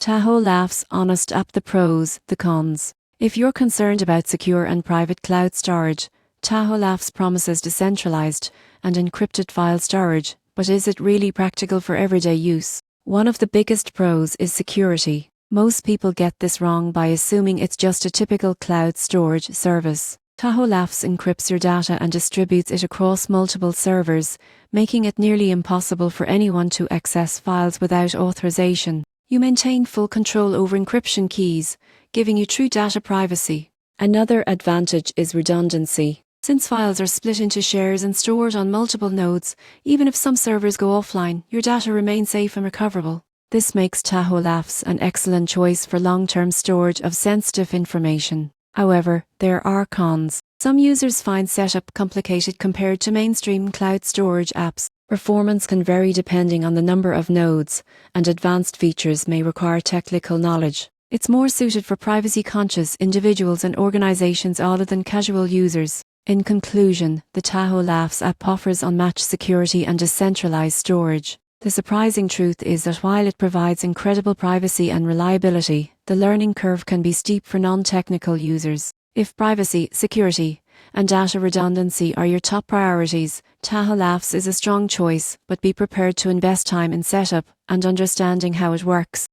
Tahoe LAFS Honest App. The pros, the cons. If you're concerned about secure and private cloud storage, Tahoe LAFS promises decentralized and encrypted file storage, but is it really practical for everyday use? One of the biggest pros is security. Most people get this wrong by assuming it's just a typical cloud storage service. Tahoe LAFS encrypts your data and distributes it across multiple servers, making it nearly impossible for anyone to access files without authorization. You maintain full control over encryption keys, giving you true data privacy. Another advantage is redundancy. Since files are split into shares and stored on multiple nodes, even if some servers go offline, your data remains safe and recoverable. This makes Tahoe LAFS an excellent choice for long-term storage of sensitive information. However, there are cons. Some users find setup complicated compared to mainstream cloud storage apps. Performance can vary depending on the number of nodes, and advanced features may require technical knowledge. It's more suited for privacy-conscious individuals and organizations other than casual users. In conclusion, the Tahoe LAFS app offers unmatched security and decentralized storage. The surprising truth is that while it provides incredible privacy and reliability, the learning curve can be steep for non-technical users. If privacy, security, and data redundancy are your top priorities, Tahoe LAFS is a strong choice, but be prepared to invest time in setup and understanding how it works.